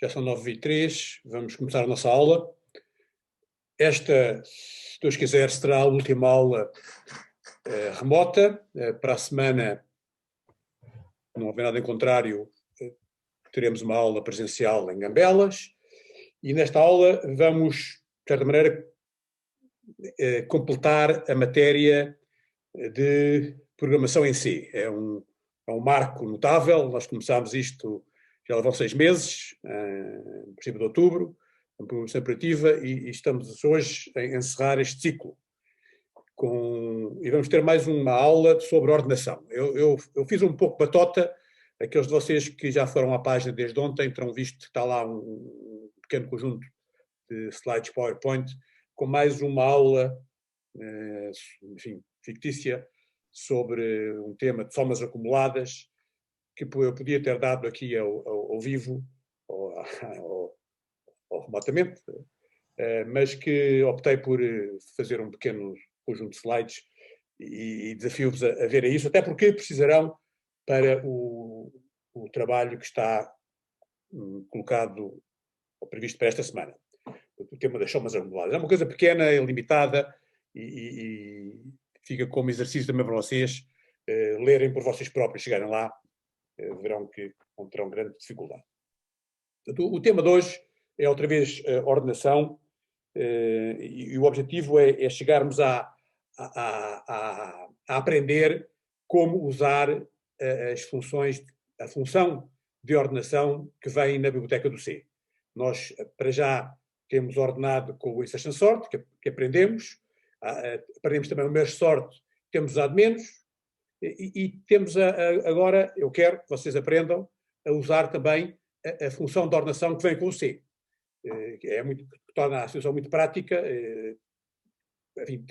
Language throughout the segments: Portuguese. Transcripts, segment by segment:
Já são 9h03, vamos começar a nossa aula. Esta, se Deus quiser, será a última aula remota. Para a semana, não haver nada em contrário, teremos uma aula presencial em Gambelas. E nesta aula vamos, de certa maneira, completar a matéria de programação em C. É um marco notável. Nós começámos isto, já lá vão 6 meses, no princípio de outubro, a programação operativa, e estamos hoje a encerrar este ciclo. E vamos ter mais uma aula sobre ordenação. Eu fiz um pouco batota. Aqueles de vocês que já foram à página desde ontem terão visto que está lá um pequeno conjunto de slides PowerPoint com mais uma aula, enfim, fictícia, sobre um tema de somas acumuladas, que eu podia ter dado aqui ao vivo, ou remotamente, mas que optei por fazer um pequeno conjunto de slides e desafio-vos a ver isso, até porque precisarão para o trabalho que está colocado ou previsto para esta semana. O tema das somas acumuladas. É uma coisa pequena e limitada e fica como exercício também para vocês lerem por vocês próprios, chegarem lá, verão que não terão grande dificuldade. O tema de hoje é outra vez ordenação, e o objetivo é chegarmos a aprender como usar as funções, a função de ordenação que vem na biblioteca do C. Nós, para já, temos ordenado com o insertion sort, que aprendemos. Aprendemos também o merge sort, temos usado menos. E temos agora, eu quero que vocês aprendam a usar também a função de ordenação que vem com o C. Que torna a situação muito prática. Enfim,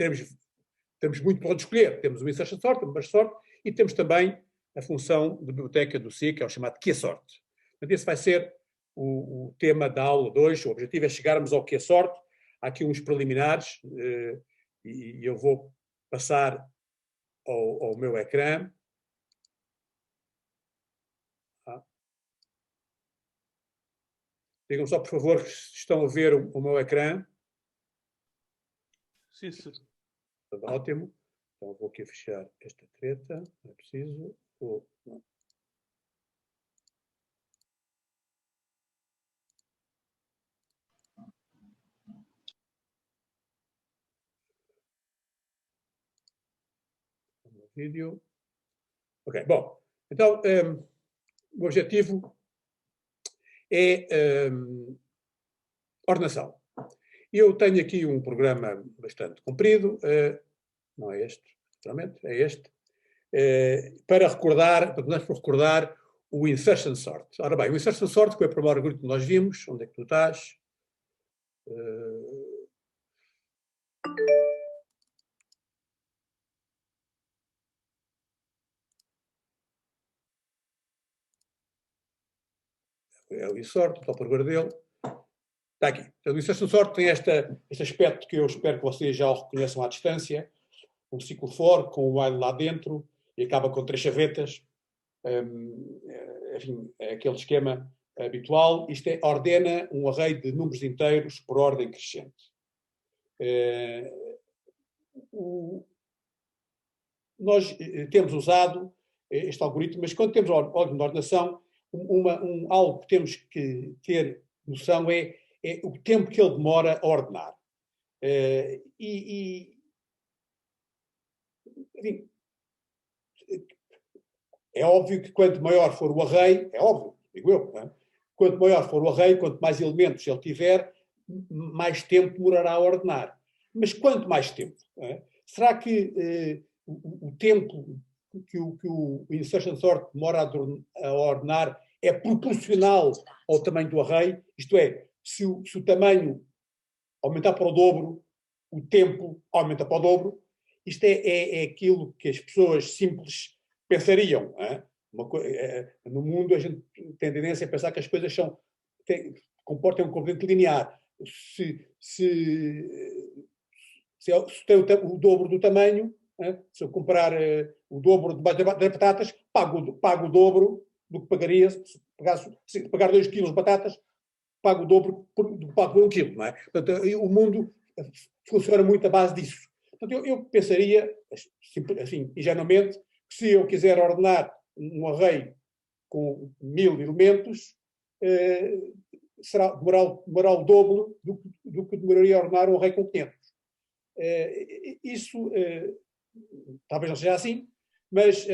temos muito para onde escolher. Temos o insertion sort, o merge sort, e temos também a função de biblioteca do C, que é o chamado keysort. Portanto, esse vai ser o tema da aula de hoje. O objetivo é chegarmos ao keysort. Há aqui uns preliminares, e eu vou passar ao meu ecrã. Digam só, por favor, que estão a ver o meu ecrã. Sim, sim. Ótimo. Então vou aqui fechar esta treta. Não é preciso. Vídeo. Ok, bom. Então, o objetivo é ordenação. Eu tenho aqui um programa bastante comprido, não é este, realmente, é este, para recordar o insertion sort. Ora bem, o insertion sort, que é o primeiro algoritmo que nós vimos, onde é que tu estás? É o insort, estou a procurar dele. Está aqui. Então, o insertion sort tem este aspecto que eu espero que vocês já o reconheçam à distância. Um ciclo for com o while lá dentro e acaba com 3 chavetas. Enfim, é aquele esquema habitual. Isto ordena um array de números inteiros por ordem crescente. Nós temos usado este algoritmo, mas quando temos algoritmo de ordenação, algo que temos que ter noção é o tempo que ele demora a ordenar. Enfim, é óbvio que quanto maior for o array, é óbvio, digo eu, não é? Quanto maior for o array, quanto mais elementos ele tiver, mais tempo demorará a ordenar. Mas quanto mais tempo? É? Será que o tempo que o insertion sort demora a ordenar é proporcional ao tamanho do array? Isto é, se o tamanho aumentar para o dobro, o tempo aumenta para o dobro. Isto é aquilo que as pessoas simples pensariam. É? No mundo a gente tem tendência a pensar que as coisas comportam um comportamento linear. Se tem o dobro do tamanho, se eu comprar o dobro de batatas, pago o dobro do que pagaria se pagar 2 kg de batatas, pago o dobro do que pago por 1 quilo, não é? Portanto, o mundo funciona muito à base disso. Portanto, eu pensaria, assim, ingenuamente, que se eu quiser ordenar um array com 1000 elementos, demorará o dobro do que demoraria a ordenar um array com 500. Isso talvez não seja assim, mas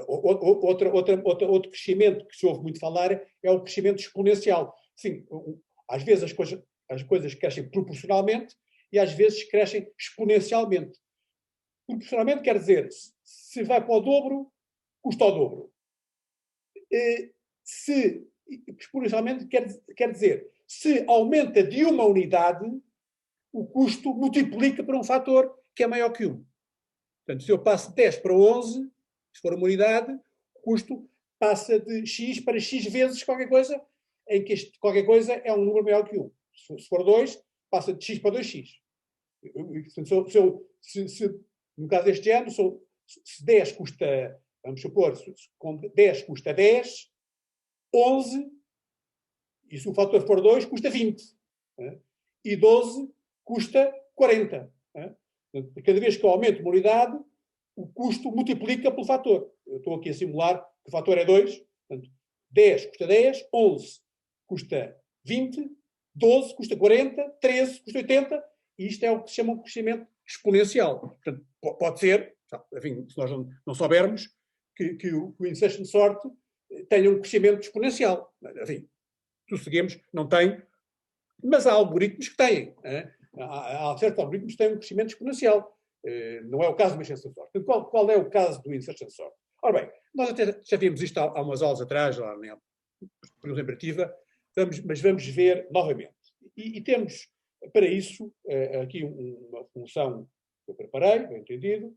outro crescimento que se ouve muito falar é o crescimento exponencial. Sim, às vezes as coisas crescem proporcionalmente e às vezes crescem exponencialmente. Proporcionalmente quer dizer, se vai para o dobro, custa o dobro. Se exponencialmente quer dizer, se aumenta de uma unidade, o custo multiplica por um fator que é maior que 1. Portanto, se eu passo de 10 para 11, se for uma unidade, o custo passa de x para x vezes qualquer coisa, em que este qualquer coisa é um número maior que 1. Se for 2, passa de x para 2x. Portanto, no caso deste género, se 10 custa, vamos supor, se 10 custa 10, 11, e se o fator for 2, custa 20. E 12 custa 40. Cada vez que eu aumento uma unidade, o custo multiplica pelo fator. Eu estou aqui a simular que o fator é 2. Portanto, 10 custa 10, 11 custa 20, 12 custa 40, 13 custa 80, e isto é o que se chama um crescimento exponencial. Portanto, pode ser, enfim, se nós não soubermos, que o insertion sort tenha um crescimento exponencial. Enfim, prosseguimos, não tem, mas há algoritmos que têm. Há certos algoritmos que têm um crescimento exponencial. Não é o caso do insertion sort. Qual é o caso do insertion sort? Ora bem, nós até já vimos isto há umas aulas atrás, lá na pergunta imperativa, mas vamos ver novamente. E temos, para isso, aqui uma função que eu preparei, bem entendido.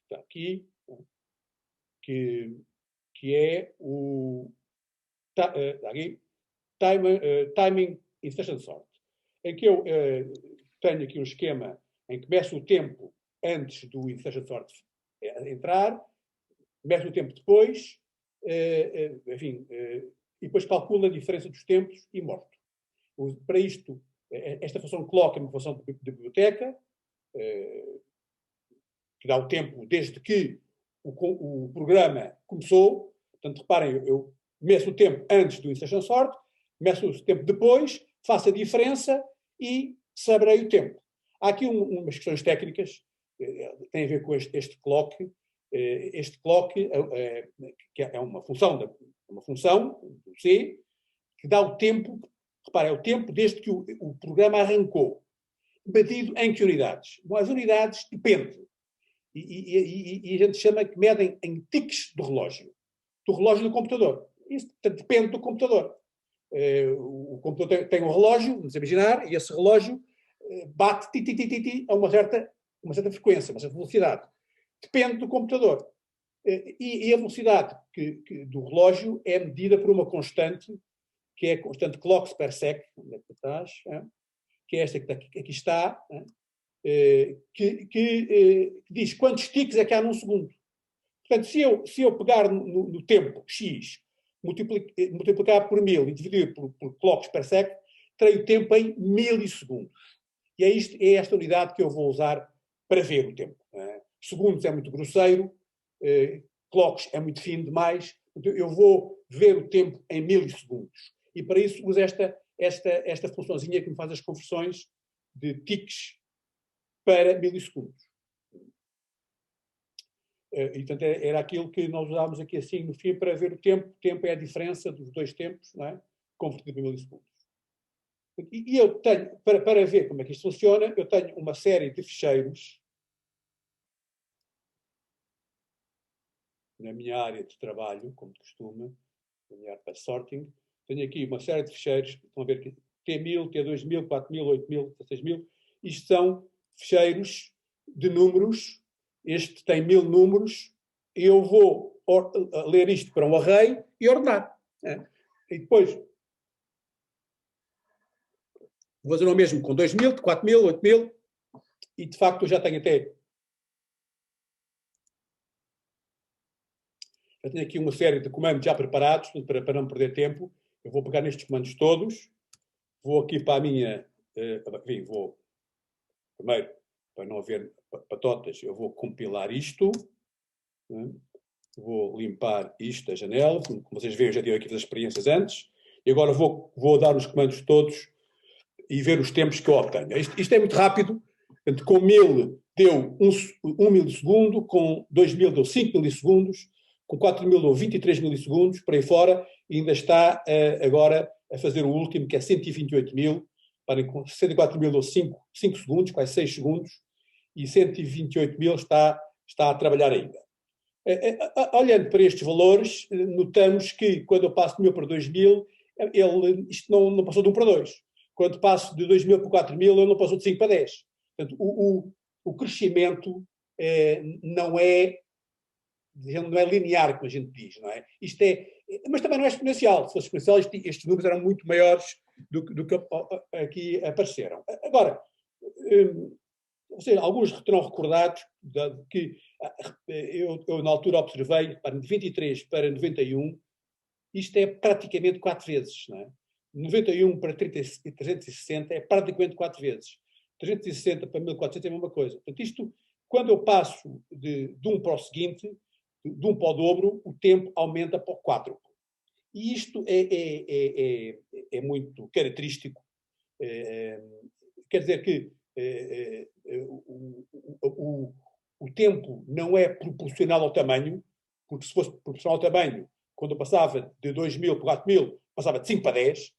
Está aqui, que é o aqui, timing insertion sort, em que eu tenho aqui um esquema em que meço o tempo antes do insertion sort entrar, meço o tempo depois, enfim, e depois calculo a diferença dos tempos e mostro. Para isto, esta função clock é uma função de biblioteca, que dá o tempo desde que o programa começou. Portanto, reparem, eu meço o tempo antes do insertion sort, meço o tempo depois, faço a diferença e saberei o tempo. Há aqui umas questões técnicas que têm a ver com este clock. Este clock que é uma função do C, que dá o tempo, reparem, é o tempo desde que o programa arrancou. Medido em que unidades? Bom, as unidades dependem. E a gente chama que medem em tiques do relógio do computador. Isso depende do computador. O computador tem um relógio, vamos imaginar, e esse relógio bate a uma certa frequência, uma certa velocidade. Depende do computador. E a velocidade do relógio é medida por uma constante, que é a constante clocks per sec, que é esta que aqui está, que diz quantos tiques é que há num segundo. Portanto, se eu pegar no tempo x, multiplicar por 1000 e dividir por clocks per sec, terei o tempo em milissegundos. E é esta unidade que eu vou usar para ver o tempo. Segundos é muito grosseiro, clocks é muito fino demais, eu vou ver o tempo em milissegundos. E para isso uso esta funçãozinha que me faz as conversões de tiques para milissegundos. E, portanto, era aquilo que nós usávamos aqui assim no fim para ver o tempo. O tempo é a diferença dos dois tempos, não é? Convertido em milissegundos. E eu tenho, para ver como é que isto funciona, eu tenho uma série de ficheiros na minha área de trabalho, como de costume, na minha área de sorting. Tenho aqui uma série de ficheiros, estão a ver aqui, T1000, T2000, 4000, 8000, 16000. Isto são ficheiros de números. Este tem 1000 números, e eu vou ler isto para um array e ordenar. E depois vou fazer o mesmo com 2000, 4000, 8000, e de facto eu já tenho até Eu tenho aqui uma série de comandos já preparados para não perder tempo. Eu vou pegar nestes comandos todos, vou aqui para a minha... enfim, vou... Primeiro, para não haver patotas, eu vou compilar isto. Né? Vou limpar isto, a janela. Como vocês veem, eu já tive aqui as experiências antes. E agora vou dar os comandos todos e ver os tempos que eu obtenho. Isto é muito rápido. Portanto, com 1000 deu 1 milissegundo, com 2000 deu 5 milissegundos, com 4000 deu 23 milissegundos, por aí fora, e ainda está agora a fazer o último, que é 128.000. Com 64.000 deu 5 segundos, quase 6 segundos, e 128.000 está a trabalhar ainda. Olhando para estes valores, notamos que quando eu passo de 1000 para 2000, isto não passou de 1 para 2. Quando passo de 2000 para 4000, ele não passou de 5 para 10. Portanto, o crescimento não é linear, como a gente diz, não é? Mas também não é exponencial. Se fosse exponencial, estes números eram muito maiores do que aqui apareceram. Agora, alguns terão recordado que eu na altura observei, de 23 para 91, isto é praticamente 4 vezes, não é? 91 para 360 é praticamente 4 vezes. 360 para 1400 é a mesma coisa. Portanto, isto, quando eu passo de um para o seguinte, de um para o dobro, o tempo aumenta para o quádruplo. E isto é muito característico. Quer dizer que o tempo não é proporcional ao tamanho, porque se fosse proporcional ao tamanho, quando eu passava de 2000 para 4000, passava de 5 para 10,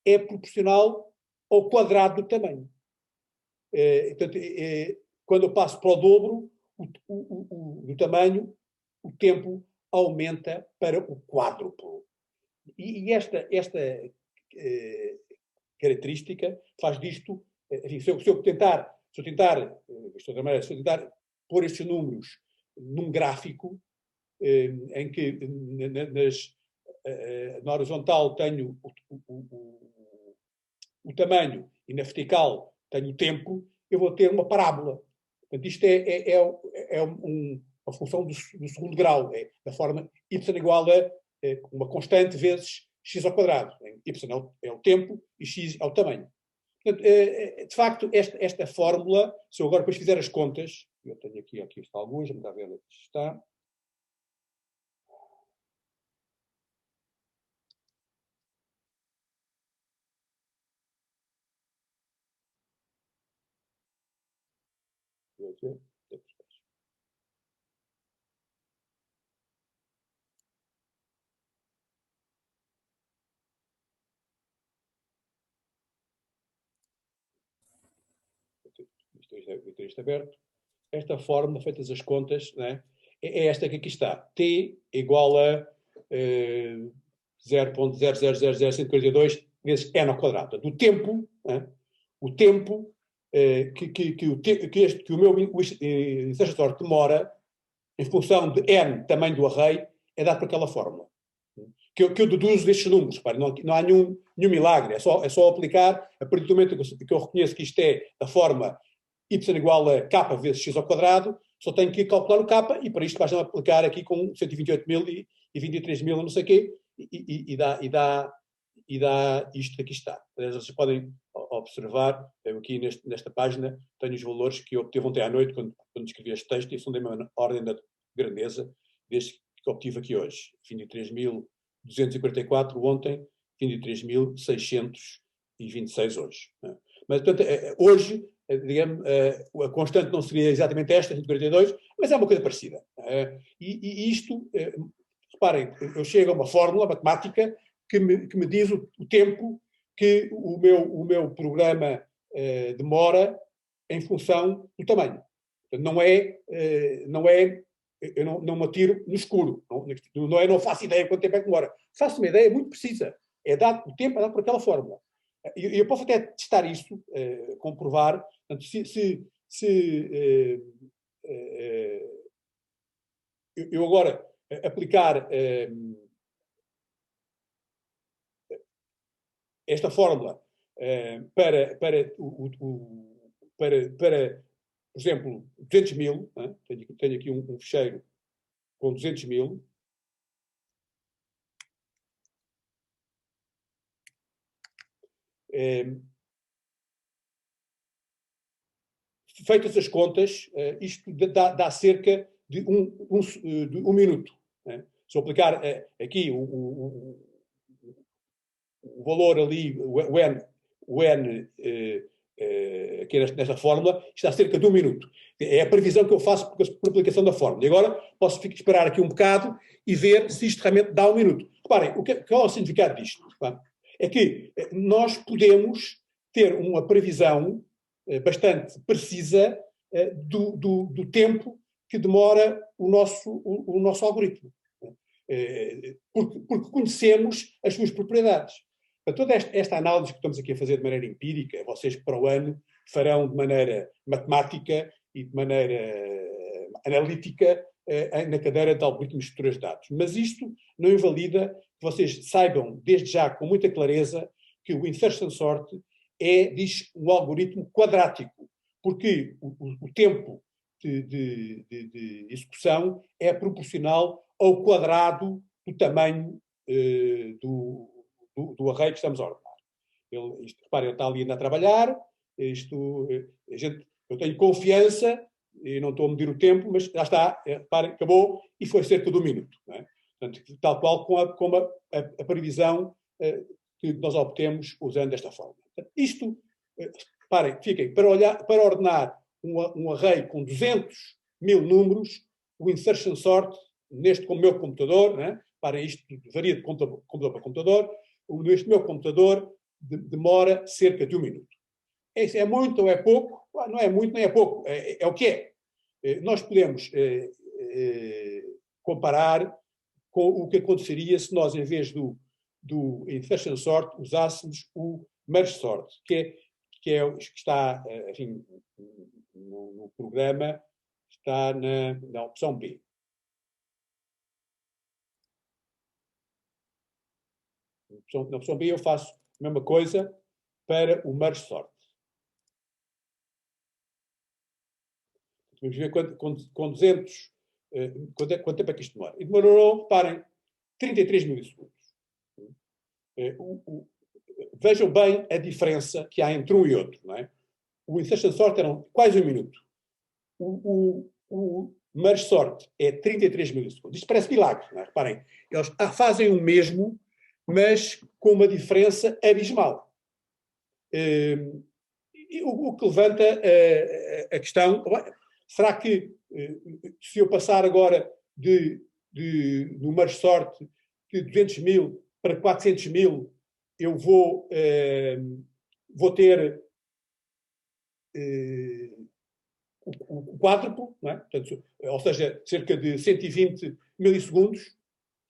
é proporcional ao quadrado do tamanho. Portanto, quando eu passo para o dobro do tamanho, o tempo aumenta para o quádruplo. E esta característica faz disto, enfim, se eu tentar pôr estes números num gráfico, em que na horizontal tenho o tamanho e na vertical tenho o tempo, eu vou ter uma parábola. Portanto, isto é uma função do segundo grau, da forma y igual a uma constante vezes x ao quadrado. Y é o tempo e x é o tamanho. Portanto, de facto, esta fórmula, se eu agora depois fizer as contas, eu tenho aqui está alguns, vamos lá ver onde está. Isto aberto. Esta fórmula, feitas as contas, né, é esta que aqui está. T igual a 0.0000142 vezes n ao quadrado. Do tempo, né, o tempo que o meu intersetor demora em função de n, tamanho do array, é dado por aquela fórmula. Que eu deduzo destes números. Não há nenhum milagre. É só aplicar, a partir do momento que eu reconheço que isto é a forma y igual a k vezes x ao quadrado, só tenho que calcular o k e para isto basta aplicar aqui com 128.000 e 23.000 não sei o quê e dá isto que aqui está. Vocês podem observar, eu aqui nesta página tenho os valores que eu obtive ontem à noite quando escrevi este texto e são da mesma ordem da grandeza desde que obtive aqui hoje. 23.244 ontem, 23.626 hoje. Mas, portanto, hoje, digamos, a constante não seria exatamente esta, 142, mas é uma coisa parecida. E isto, reparem, eu chego a uma fórmula matemática que me diz o tempo que o meu programa demora em função do tamanho. Não é eu não me atiro no escuro. Não faço ideia quanto tempo é que demora. Faço uma ideia muito precisa. O tempo é dado por aquela fórmula. E eu posso até testar isto, comprovar. Portanto, eu agora aplicar esta fórmula para, por exemplo, 200.000, tenho aqui um fecheiro com 200.000, Feitas as contas, isto dá cerca de um minuto. Né? Se eu aplicar aqui o valor ali, o N aqui nesta fórmula, está cerca de um minuto. É a previsão que eu faço por aplicação da fórmula. E agora posso esperar aqui um bocado e ver se isto realmente dá um minuto. Reparem, qual é o significado disto? É que nós podemos ter uma previsão bastante precisa do tempo que demora o nosso algoritmo. Porque conhecemos as suas propriedades. Toda esta análise que estamos aqui a fazer de maneira empírica, vocês para o ano farão de maneira matemática e de maneira analítica na cadeira de algoritmos de estruturas de dados. Mas isto não invalida que vocês saibam, desde já, com muita clareza, que o insertion sort diz um algoritmo quadrático, porque o tempo de execução é proporcional ao quadrado do tamanho do array que estamos a ordenar. Reparem, ele está ali ainda a trabalhar, eu tenho confiança, e não estou a medir o tempo, mas já está, reparem, acabou e foi cerca de um minuto. Não é? Portanto, tal qual como a previsão que nós obtemos usando esta forma. Isto, reparem, fiquem, para ordenar um array com 200.000 números, o insertion sort, neste com o meu computador, né? Reparem, isto varia de computador para computador, neste meu computador demora cerca de um minuto. É muito ou é pouco? Não é muito nem é pouco, é o que é. Nós podemos comparar com o que aconteceria se nós, em vez do insertion sort, usássemos o merge sort, que está, enfim, no programa, está na opção B. Na opção B eu faço a mesma coisa para o merge sort. Vamos ver com 200, quanto tempo é que isto demora. E demorou, reparem, 33 milissegundos. Vejam bem a diferença que há entre um e outro. Não é? O insertion sort era quase um minuto. O merge sort é 33 milissegundos. Isto parece milagre. Não é? Reparem, eles fazem o mesmo, mas com uma diferença abismal. O que levanta a questão, será que se eu passar agora no merge sort de 200.000 para 400.000, eu vou ter o quádruplo, não é? Portanto, ou seja, cerca de 120 milissegundos.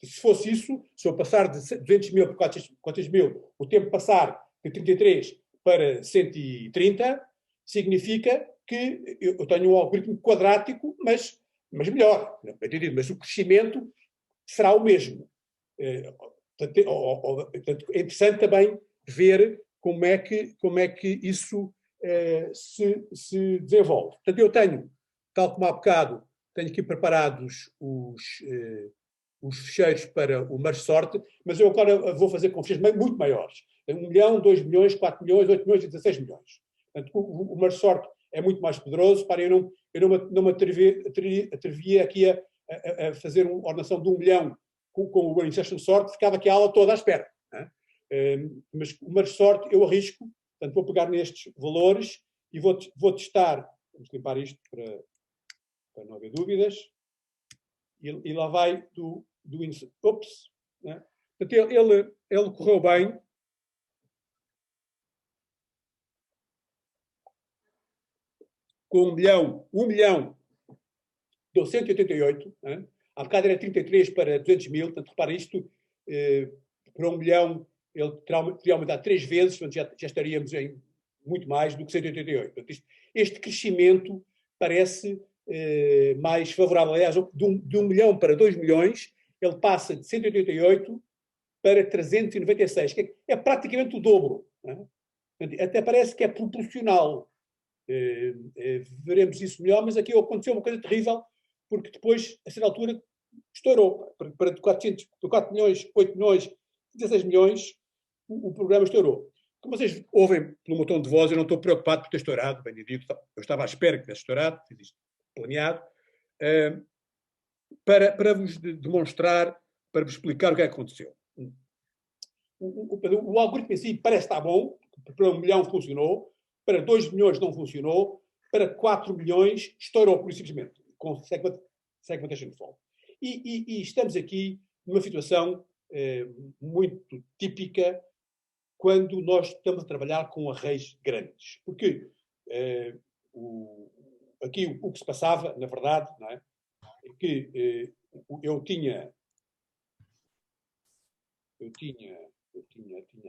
Se fosse isso, se eu passar de 200.000 para 400.000, o tempo passar de 33 para 130, significa que eu tenho um algoritmo quadrático, mas melhor. Mas o crescimento será o mesmo. Portanto, é interessante também ver como é que isso se desenvolve. Portanto, eu tenho, tal como há bocado, tenho aqui preparados os ficheiros para o merge sort, mas eu agora vou fazer com ficheiros muito maiores. 1 milhão, 2 milhões, 4 milhões, 8 milhões e 16 milhões. Portanto, o merge sort é muito mais poderoso. Para eu não me atrevia aqui a fazer uma ordenação de 1 milhão com o insertion sort, ficava aqui a aula toda à espera. Né? Mas o merge sort eu arrisco, portanto vou pegar nestes valores e vou testar, vamos limpar isto para não haver dúvidas, e lá vai do insert. Ops! Né? Portanto, ele correu bem. Com 1 milhão deu 188, né? A bocado era 33 para 200.000, portanto, repara isto, para 1 milhão ele teria aumentado 3 vezes, portanto, já estaríamos em muito mais do que 188. Portanto, este crescimento parece mais favorável. Aliás, de 1 milhão para 2 milhões, ele passa de 188 para 396, que é praticamente o dobro. Né? Portanto, até parece que é proporcional. Veremos isso melhor, mas aqui aconteceu uma coisa terrível, porque depois, a certa altura, estourou. Para 4 milhões, 8 milhões, 16 milhões, o programa estourou. como vocês ouvem pelo meu tom de voz, eu não estou preocupado por ter estourado, bem dito, eu estava à espera que tivesse estourado, fiz isto planeado, para vos demonstrar, para vos explicar o que é que aconteceu. O algoritmo em si parece estar bom, para 1 milhão funcionou, para 2 milhões não funcionou, para 4 milhões estourou, por simplesmente, com segmentation default. E estamos aqui numa situação muito típica quando nós estamos a trabalhar com arrays grandes. Porque aqui o que se passava, na verdade, não é que eu tinha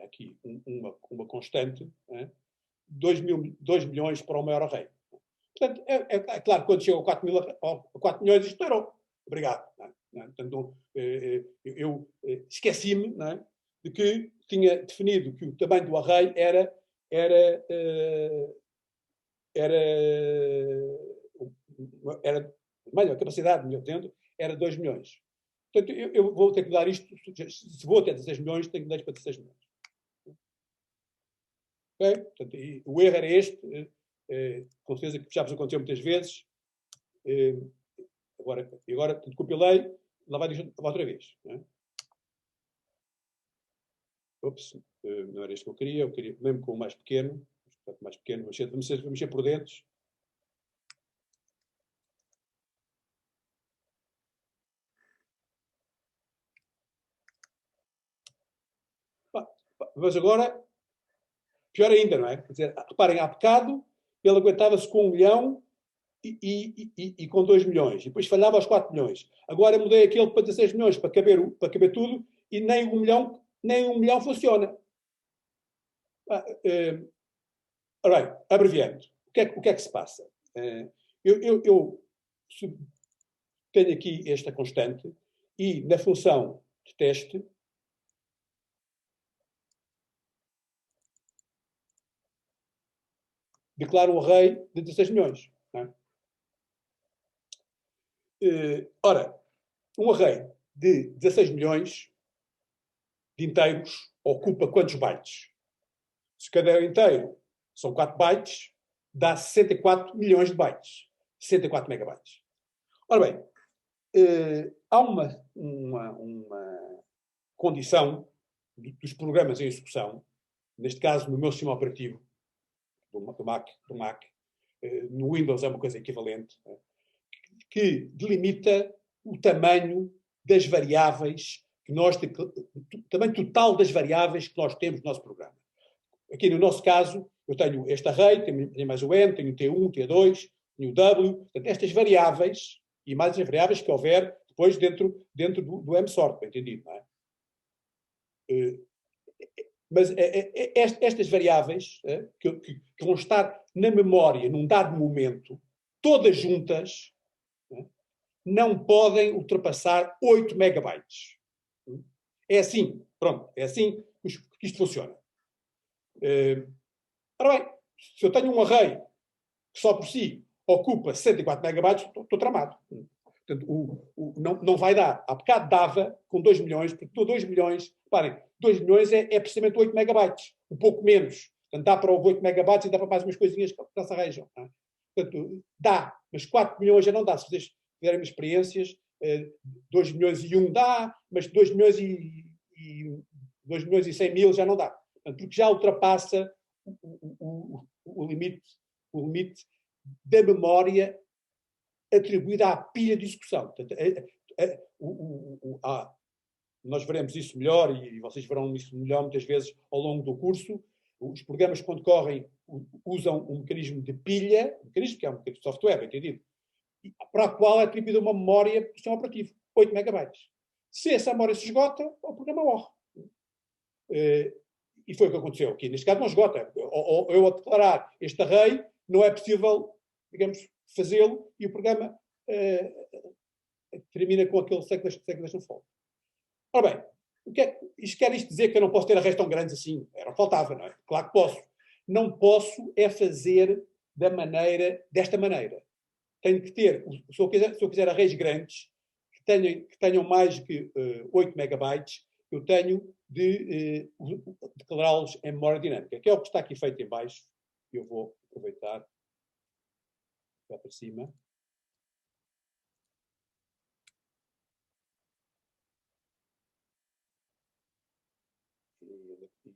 aqui uma constante, 2 milhões para o maior array. Portanto, é claro que quando chegou a 4 milhões, isto estourou. Obrigado. Não é? Portanto, eu esqueci-me, não é, de que tinha definido que o tamanho do array era a capacidade, melhor dizendo, era 2 milhões. Portanto, eu vou ter que dar isto, se vou até 16 milhões, tenho que dar isto para 16 milhões. Okay? Portanto, o erro era este, com certeza que já vos aconteceu muitas vezes. Agora compilei, lá vai outra vez. Não é? Ops, não era isto que eu queria mesmo com o mais pequeno, vamos mexer por dentro. Mas agora, pior ainda, não é? Quer dizer, reparem, há bocado ele aguentava-se com 1 milhão e com 2 milhões. E depois falhava aos 4 milhões. Agora mudei aquele para 16 milhões para caber tudo e nem 1 milhão funciona. Right, abreviando. O que é que se passa? Eu tenho aqui esta constante e na função de teste declaro um array de 16 milhões. Não é? Ora, um array de 16 milhões de inteiros ocupa quantos bytes? Se cada inteiro são 4 bytes, dá 64 milhões de bytes. 64 megabytes. Ora bem, há uma condição dos programas em execução, neste caso no meu sistema operativo, do Mac, no Windows é uma coisa equivalente, que delimita o tamanho das variáveis que nós o tamanho total das variáveis que nós temos no nosso programa. Aqui no nosso caso, eu tenho este array, tenho mais o N, tenho o T1, T2, tenho o W, portanto, estas variáveis e mais as variáveis que houver depois dentro do MSort, bem entendido, não é? Mas estas variáveis que vão estar na memória num dado momento, todas juntas, não podem ultrapassar 8 megabytes. É assim, pronto, é assim que isto funciona. Ora bem, se eu tenho um array que só por si ocupa 64 megabytes, estou tramado. Portanto, não vai dar. Há bocado dava com 2 milhões, porque 2 milhões, reparem, 2 milhões é precisamente 8 megabytes, um pouco menos. Portanto, dá para 8 megabytes e dá para mais umas coisinhas que se arranjam. Portanto, dá, mas 4 milhões já não dá. Se vocês tiverem experiências, 2 milhões e 1 dá, mas 2 milhões e 2 milhões e 100 mil já não dá. Portanto, porque já ultrapassa o limite da memória atribuída à pilha de execução. Portanto, nós veremos isso melhor e vocês verão isso melhor muitas vezes ao longo do curso. Os programas, quando correm, usam um mecanismo de pilha, que é um mecanismo de software, entendido, para a qual é atribuída uma memória do sistema operativo, 8 megabytes. Se essa memória se esgota, o programa morre. E foi o que aconteceu aqui. Neste caso não esgota. Eu a declarar este array, não é possível, digamos, fazê-lo e o programa termina com aquele segregation fault. Ora bem, isto quer dizer que eu não posso ter arrays tão grandes assim? Era faltava, não é? Claro que posso. Não posso é fazer desta maneira. Tenho que ter, se eu quiser arrays grandes, que tenham mais que 8 megabytes, eu tenho declará-los em memória dinâmica, que é o que está aqui feito em baixo. Eu vou aproveitar cá para cima.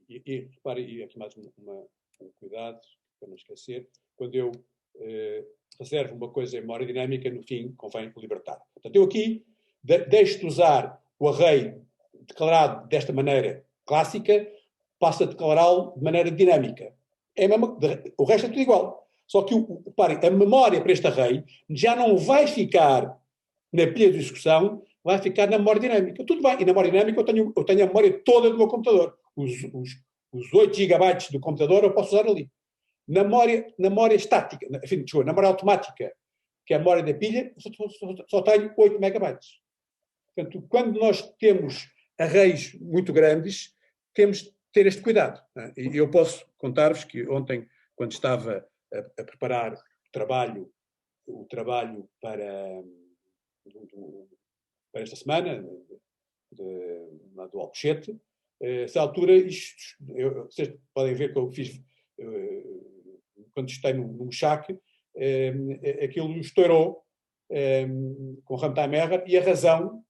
E repare, e aqui mais um cuidado, para não esquecer, quando eu reservo uma coisa em memória dinâmica, no fim convém libertar. Portanto, eu aqui deixo de usar o array declarado desta maneira clássica, passo a declará-lo de maneira dinâmica. O resto é tudo igual. Só que, reparem, a memória para este array já não vai ficar na pilha de execução, vai ficar na memória dinâmica. Tudo bem, e na memória dinâmica eu tenho a memória toda do meu computador. Os 8 GB do computador eu posso usar ali. Na memória estática, enfim, desculpa, na memória automática, que é a memória da pilha, só tenho 8 MB. Portanto, quando nós temos arrays muito grandes, temos de ter este cuidado. E eu posso contar-vos que ontem, quando estava a preparar o trabalho para esta semana, do Alcochete, nessa altura, vocês podem ver que eu fiz, quando estei no Chac, aquilo estourou com runtime error, e a razão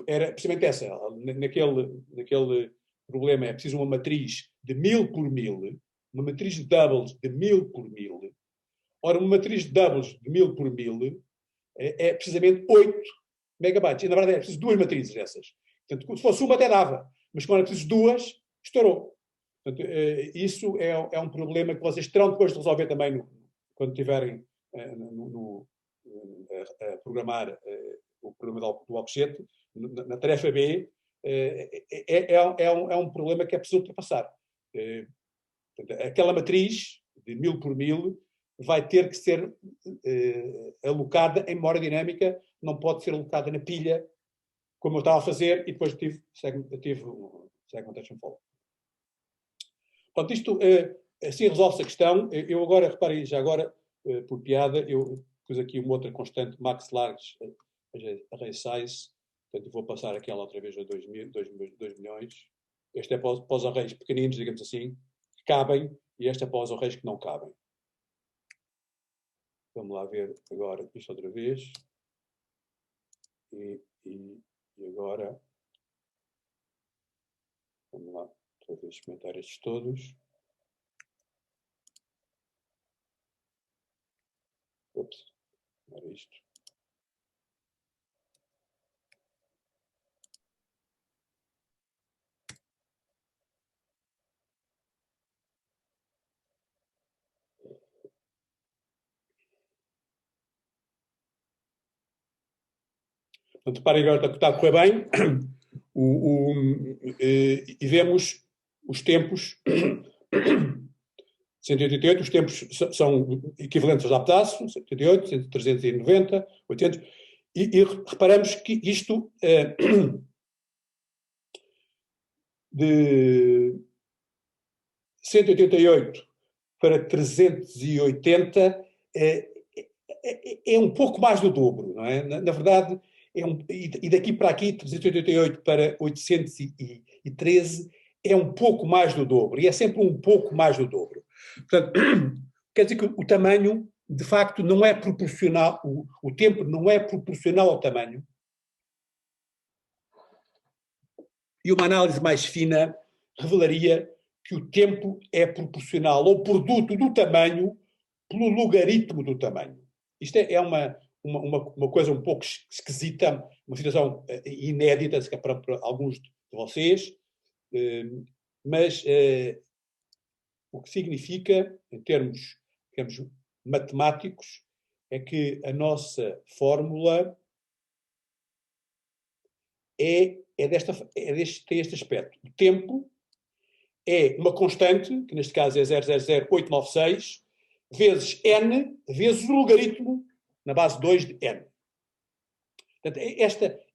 era precisamente essa. Naquele problema é preciso uma matriz de 1000 por 1000, uma matriz de doubles de 1000 por 1000. Ora, uma matriz de doubles de 1000 por 1000 é precisamente 8 megabytes. E, na verdade, é preciso 2 matrizes dessas. Portanto, se fosse uma até dava, mas quando é preciso 2, estourou. Portanto, isso é um problema que vocês terão depois de resolver também quando estiverem a programar o programa do Alcochete. Na tarefa B, é um problema que é preciso ultrapassar. Portanto, aquela matriz de 1000 por 1000 vai ter que ser alocada em memória dinâmica, não pode ser alocada na pilha, como eu estava a fazer, e depois tive segmentation fault. Portanto, isto assim resolve-se a questão. Eu agora, reparem, já agora, por piada, eu pus aqui uma outra constante, max large array size. Portanto, vou passar aquela outra vez a 2 milhões. Este é para os arrays pequeninos, digamos assim, que cabem, e este é para os arrays que não cabem. Vamos lá ver agora isto outra vez. E agora, vamos lá outra vez experimentar estes todos. Ups, não era isto. Portanto, reparem agora que está a correr bem. E vemos os tempos. 188, os tempos são equivalentes aos aptaços, 188, 390, 800. E reparamos que isto de 188 para 380 é um pouco mais do dobro, não é? Na verdade, e daqui para aqui, 388 para 813, é um pouco mais do dobro, e é sempre um pouco mais do dobro. Portanto, quer dizer que o tamanho, de facto, não é proporcional, o tempo não é proporcional ao tamanho. E uma análise mais fina revelaria que o tempo é proporcional ao produto do tamanho pelo logaritmo do tamanho. Isto é uma coisa um pouco esquisita, uma situação inédita para alguns de vocês, mas o que significa, em termos matemáticos, é que a nossa fórmula tem este aspecto. O tempo é uma constante, que neste caso é 0,00896, vezes n, vezes o logaritmo na base 2 de n. Portanto,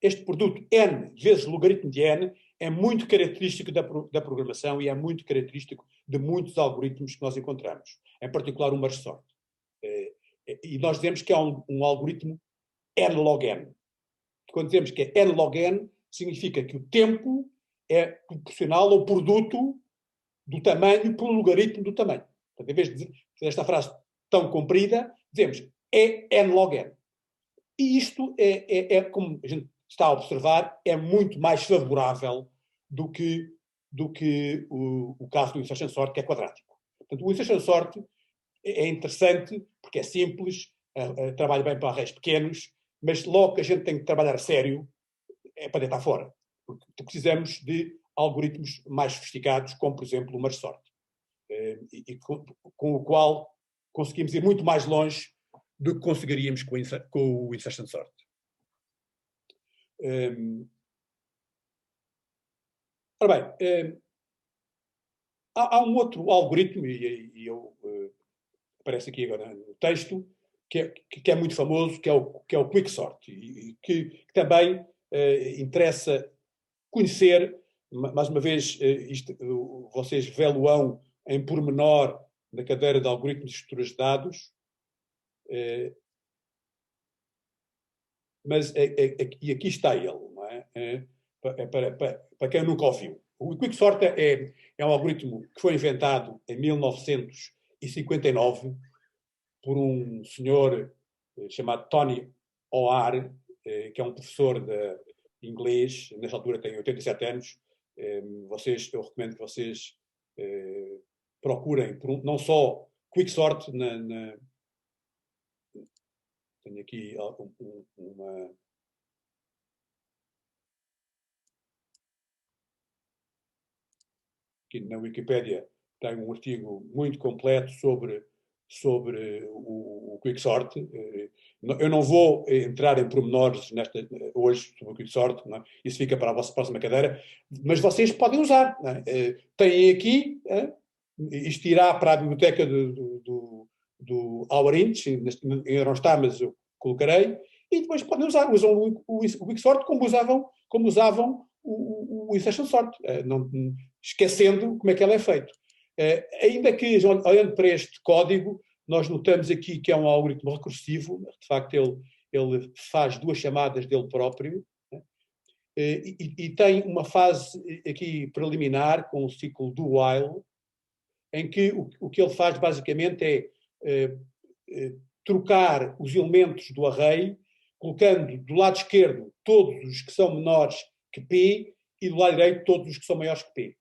este produto n vezes logaritmo de n é muito característico da programação e é muito característico de muitos algoritmos que nós encontramos, em particular o merge sort. E nós dizemos que é um algoritmo n log n. Quando dizemos que é n log n, significa que o tempo é proporcional ao produto do tamanho pelo logaritmo do tamanho. Portanto, em vez de dizer esta frase tão comprida, dizemos é n log n. E isto como a gente está a observar, é muito mais favorável do que o caso do insertion sort, que é quadrático. Portanto, o insertion sort é interessante porque é simples, trabalha bem para arrays pequenos, mas logo que a gente tem que trabalhar a sério, é para deitar fora. Porque precisamos de algoritmos mais sofisticados, como, por exemplo, o merge sort, e com o qual conseguimos ir muito mais longe do que conseguiríamos com o insertion sort. Ora bem, há um outro algoritmo, e aparece aqui agora no texto, que é muito famoso, que é o quicksort, e que também interessa conhecer, mais uma vez, vocês vê-lo-ão em pormenor na cadeira de algoritmos de estruturas de dados, mas e aqui está ele, não é? Para quem nunca ouviu. O quicksort é um algoritmo que foi inventado em 1959 por um senhor chamado Tony O'Hare, que é um professor de inglês, nesta altura tem 87 anos. Eu recomendo que vocês procurem não só quicksort tenho aqui uma... Aqui na Wikipédia tem um artigo muito completo sobre o quicksort. Eu não vou entrar em pormenores hoje sobre o quicksort, não é? Isso fica para a vossa próxima cadeira, mas vocês podem usar. Não é? Têm aqui, isto irá para a biblioteca do Our Inch, ainda não está, mas eu colocarei, e depois podem usar. Usam o quicksort como usavam o insertion sort, esquecendo como é que ele é feito. Ainda que, olhando para este código, nós notamos aqui que é um algoritmo recursivo, de facto ele faz duas chamadas dele próprio, né? E tem uma fase aqui preliminar com o ciclo do while, em que o que ele faz basicamente é trocar os elementos do array, colocando do lado esquerdo todos os que são menores que P e do lado direito todos os que são maiores que P.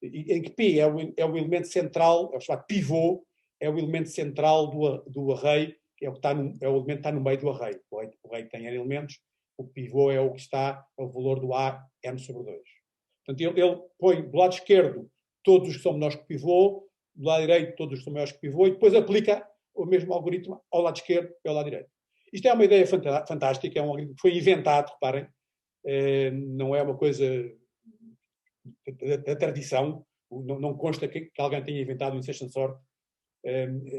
Em que P é o elemento central, é o chamado pivô, é o elemento central do array, é o elemento que está no meio do array. O array tem N elementos, o pivô é o que está, é o valor do A, N sobre 2. Portanto, ele põe do lado esquerdo todos os que são menores que pivô, do lado direito todos os que são maiores que pivô, e depois aplica o mesmo algoritmo ao lado esquerdo e ao lado direito. Isto é uma ideia fantástica, é um algoritmo que foi inventado, reparem, não é uma coisa da tradição, não consta que alguém tenha inventado o insertion sort,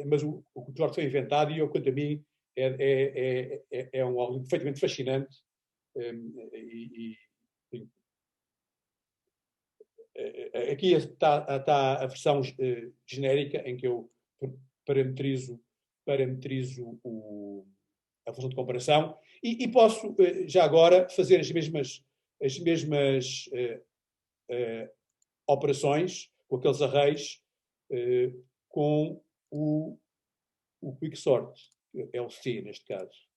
mas o sort foi inventado e, quanto a mim, é um algo perfeitamente fascinante. Aqui está a versão genérica em que eu parametrizo a função de comparação e posso já agora fazer as mesmas operações com aqueles arrays com o quicksort, é o C neste caso.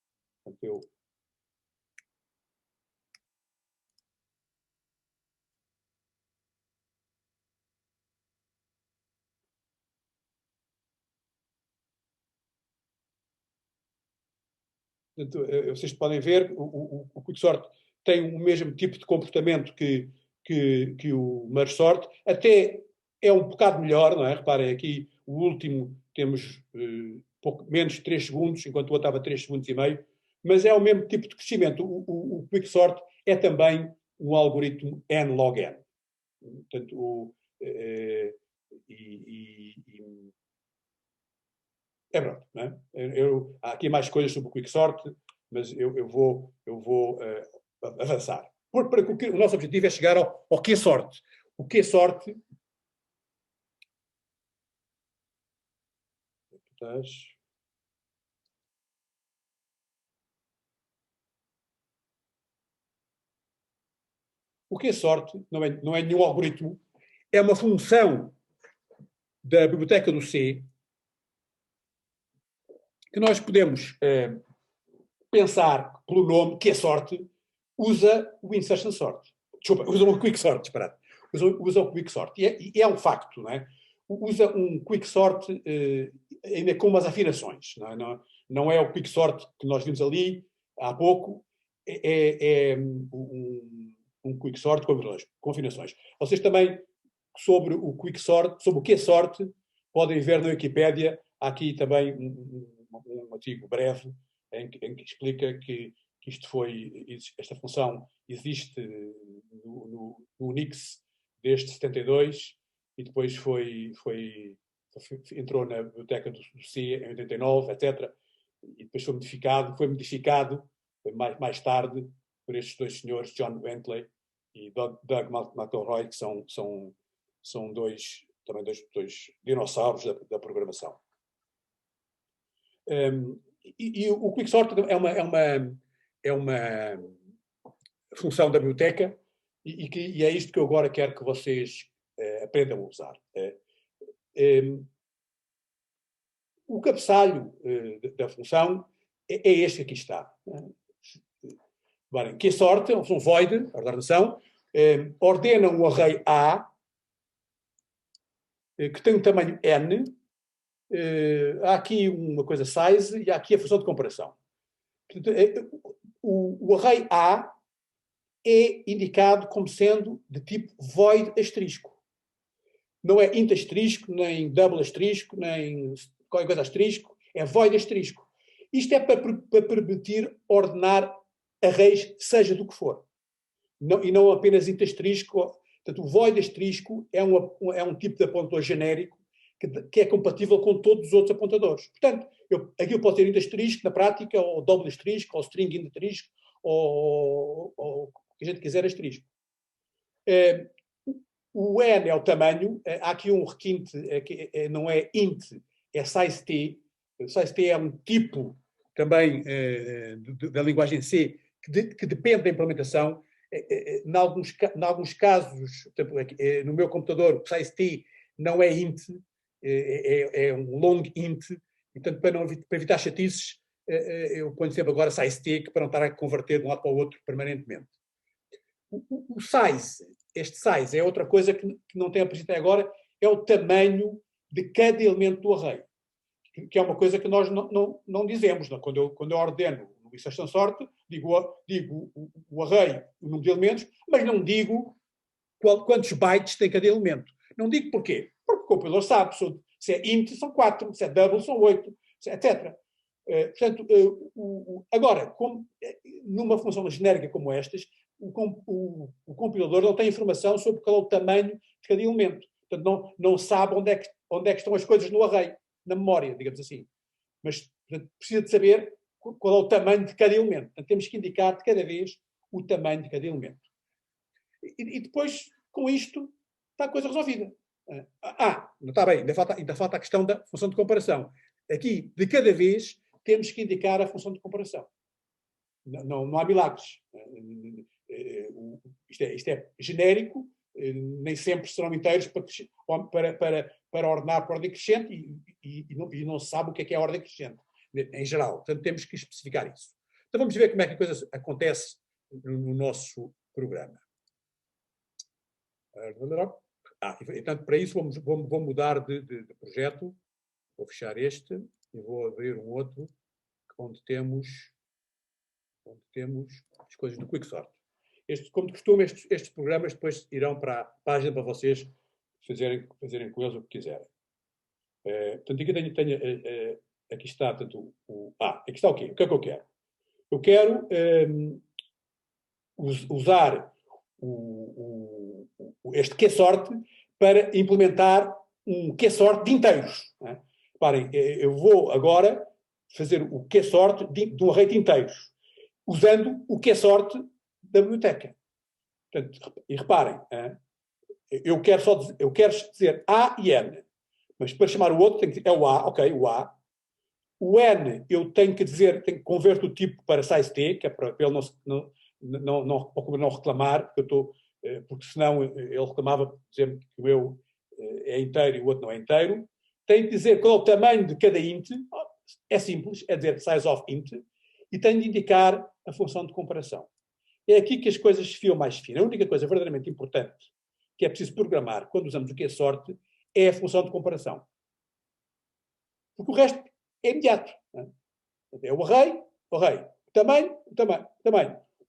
Portanto, vocês podem ver, o quicksort tem o mesmo tipo de comportamento que o merge sort, até é um bocado melhor, não é? Reparem aqui, o último temos pouco menos de 3 segundos, enquanto o outro estava 3 segundos e meio, mas é o mesmo tipo de crescimento. O quicksort é também um algoritmo n log n. Portanto, é pronto, não é? Há aqui mais coisas sobre o quicksort, mas eu vou avançar. Porque o nosso objetivo é chegar ao Q-sort. O Q-sort... O que é sorte não é nenhum algoritmo, é uma função da biblioteca do C que nós podemos pensar pelo nome, que é sorte, usa o insertion sort. Desculpa, usa o quick sort, disparate. Usa o quick sort. E é um facto, não é? Usa um quick sort ainda com umas afinações. Não é o quick sort que nós vimos ali há pouco, é um quick sort com afinações. Vocês também, sobre o quick sort, sobre o que é sorte, podem ver na Wikipédia, há aqui também um artigo breve em que explica que esta função existe no Unix desde 72 e depois entrou na biblioteca do C em 89, etc. E depois foi modificado mais tarde por estes dois senhores, John Bentley e Doug McElroy, que são dois dinossauros da programação. E o quicksort é uma função da biblioteca e é isto que eu agora quero que vocês aprendam a usar. O cabeçalho da função é este que aqui está. Que é sorte, é uma função void, a ordenação, ordena um array A que tem um tamanho n. Há aqui uma coisa size e há aqui a função de comparação. Portanto, o array A é indicado como sendo de tipo void asterisco. Não é int asterisco, nem double asterisco, nem qualquer coisa asterisco, é void asterisco. Isto é para permitir ordenar arrays, seja do que for. E não apenas int asterisco. Portanto, o void asterisco é um tipo de apontador genérico que é compatível com todos os outros apontadores. Portanto, aqui eu posso ter int asterisco na prática, ou double asterisco, ou string int asterisco, ou o que a gente quiser asterisco. O n é o tamanho. Há aqui um requinte, não é int, é size t. O size t é um tipo também da linguagem C que depende da implementação. Em alguns casos, no meu computador, o size t não é int, é um long int, e, portanto, para evitar chatices, eu ponho sempre agora size t, para não estar a converter de um lado para o outro permanentemente. O size, este size é outra coisa que não tem apresentado agora, é o tamanho de cada elemento do array, que é uma coisa que nós não dizemos. Não? Quando eu ordeno no insertion sort, digo o array, o número de elementos, mas não digo quantos bytes tem cada elemento. Não digo porquê. Porque o compilador sabe, se é int são 4, se é double são 8, etc. Portanto, agora, numa função genérica como estas, o compilador não tem informação sobre qual é o tamanho de cada elemento. Portanto, não sabe onde é que estão as coisas no array, na memória, digamos assim. Mas portanto, precisa de saber qual é o tamanho de cada elemento. Portanto, temos que indicar de cada vez o tamanho de cada elemento. E depois, com isto, está a coisa resolvida. Não está bem, ainda falta a questão da função de comparação. Aqui, de cada vez, temos que indicar a função de comparação. Não há milagres. Isto é genérico, nem sempre serão inteiros para ordenar por ordem crescente e não se sabe o que é a ordem crescente, em geral. Portanto, temos que especificar isso. Então, vamos ver como é que a coisa acontece no nosso programa. Portanto, para isso vou mudar de projeto. Vou fechar este e vou abrir um outro onde temos as coisas do quicksort. Como de costume, estes programas depois irão para a página para vocês fazerem com eles o que quiserem. Portanto, aqui está, portanto, aqui está o quê? O que é que eu quero? Eu quero usar este QSort para implementar um QSort de inteiros. Não é? Reparem, eu vou agora fazer o QSort de um array de inteiros, usando o QSort da biblioteca. Portanto, e reparem, eu quero dizer A e N, mas para chamar o outro tenho que dizer, é o A, ok, o A. O N eu tenho que converter o tipo para size T, que é para ele não reclamar, porque eu porque senão ele reclamava, por exemplo, que o meu é inteiro e o outro não é inteiro. Tem que dizer qual é o tamanho de cada int, é simples, é dizer size of int, e tem de indicar a função de comparação. É aqui que as coisas se fiam mais finas. A única coisa verdadeiramente importante que é preciso programar quando usamos o QSort é a função de comparação. Porque o resto é imediato. Não é? É o array. O tamanho.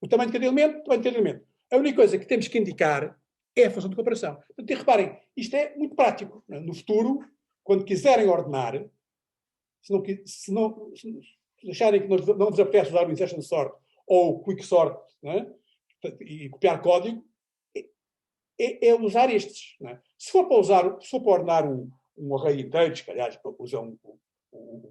O tamanho de cada elemento, o tamanho de cada elemento. A única coisa que temos que indicar é a função de comparação. Portanto, reparem, isto é muito prático. Não é? No futuro, quando quiserem ordenar, se acharem que não vos apetece usar o insertion sort ou o quick sort, não é? E copiar código, é usar estes. Não é? Se for para ordenar um array inteiro, se calhar usa um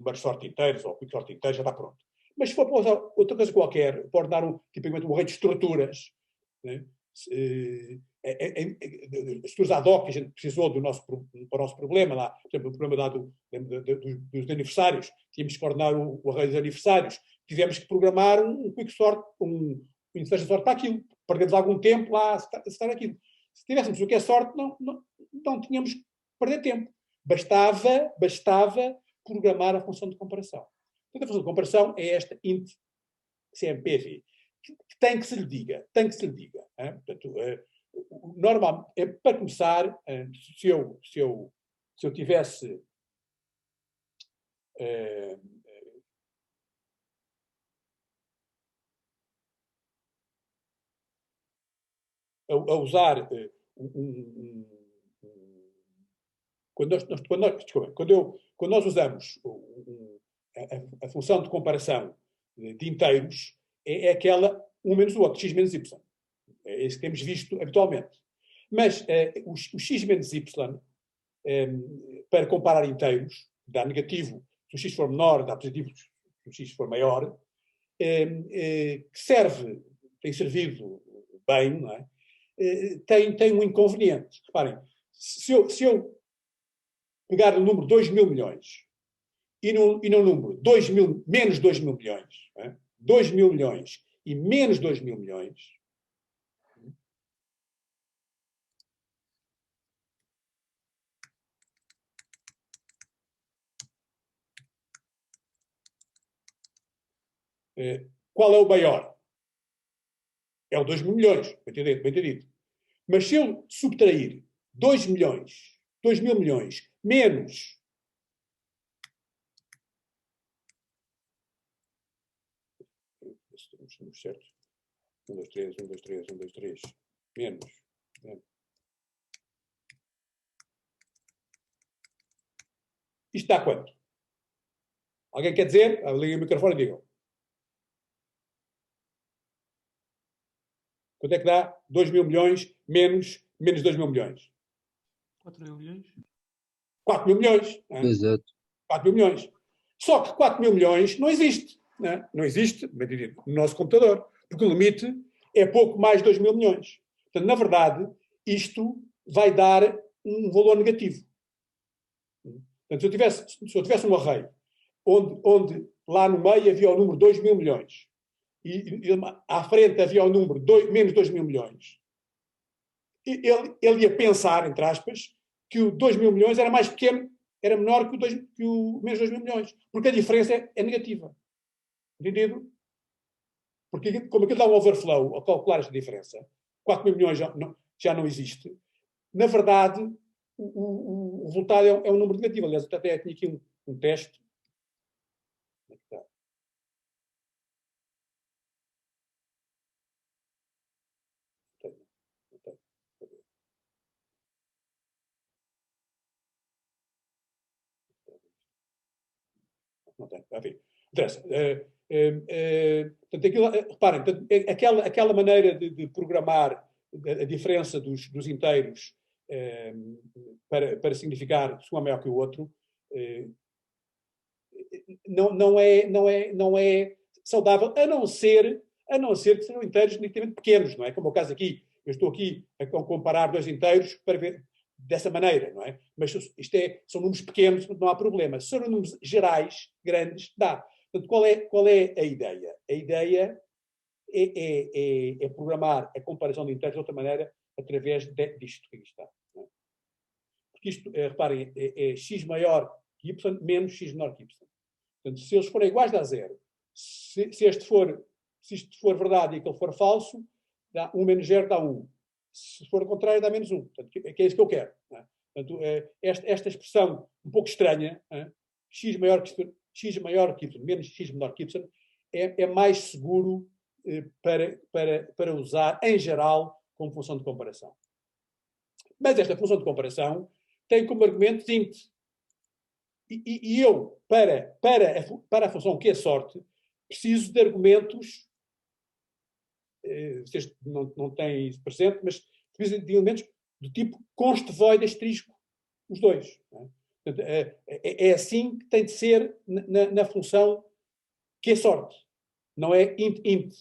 merge sort inteiros ou quick sort inteiro, já está pronto. Mas se for para usar outra coisa qualquer, para ordenar tipicamente um array de estruturas, né? Estruturas ad hoc que a gente precisou para o nosso problema lá, por exemplo, o problema dos aniversários, tínhamos que ordenar o array dos aniversários, tivemos que programar um quick sort, um insertion sort para aquilo, perdemos algum tempo lá a estar aquilo. Se tivéssemos o que é sorte, não tínhamos que perder tempo. Bastava programar a função de comparação. Portanto, a função de comparação é esta int CMPV, que tem que se lhe diga. Portanto, normal, para começar, se eu tivesse a usar quando nós usamos a função de comparação de inteiros, é aquela 1 menos o outro, x menos y. É isso que temos visto habitualmente. Mas o x menos y, para comparar inteiros, dá negativo se o x for menor, dá positivo se o x for maior, que tem servido bem, não é? Tem um inconveniente. Reparem, se eu pegar o número 2.000 milhões e no número menos 2.000 milhões, não é? 2.000 milhões e menos 2.000 milhões, qual é o maior? É o 2.000 milhões, bem entendido. Mas se eu subtrair 2.000 milhões, menos estamos certos. 1, 2, 3, 1, 2, 3, 1, 2, 3, menos. Isto dá quanto? Alguém quer dizer? Liguem o microfone e digam. Quanto é que dá 2.000 milhões menos 2.000 milhões? 4.000 milhões. 4.000 milhões. Não é? Exato. 4.000 milhões. Só que 4.000 milhões não existe. Não é? Não existe no nosso computador. Porque o limite é pouco mais de 2.000 milhões. Portanto, na verdade, isto vai dar um valor negativo. Portanto, se eu tivesse um array onde lá no meio havia o número 2.000 milhões e à frente havia o número menos 2.000 milhões, ele ia pensar, entre aspas, que o 2.000 milhões era mais pequeno, era menor que o menos 2.000 milhões, porque a diferença é negativa. Entendido? Porque como aquilo dá um overflow ao calcular esta diferença, 4.000 milhões já não existe, na verdade o resultado é um número negativo. Aliás, eu até tinha aqui um teste. Não tem. Enfim, interessa. Reparem, aquela maneira de programar a diferença dos inteiros para significar se um é maior que o outro não é saudável, a não ser que sejam inteiros definitivamente pequenos, não é? Como é o caso aqui. Eu estou aqui a comparar dois inteiros para ver dessa maneira, não é? Mas são números pequenos, não há problema. Se são números gerais, grandes, dá. Portanto, qual é a ideia? A ideia é programar a comparação de inteiros de outra maneira através disto que aqui está. Não é? Porque isto, reparem, é x maior que y menos x menor que y. Portanto, se eles forem iguais, dá 0. Se isto for verdade e aquele for falso, dá 1 menos 0 dá 1. Se for o contrário, dá menos 1. Portanto, é isso que eu quero. Não é? Portanto, esta expressão um pouco estranha, x maior que y menos x menor que y, é mais seguro para usar, em geral, como função de comparação. Mas esta função de comparação tem como argumento int. E eu, para a função que é sorte, preciso de argumentos, vocês não têm isso presente, mas preciso de elementos do tipo const void asterisco, os dois. Não é? Portanto, é assim que tem de ser na função que é sorte. Não é int.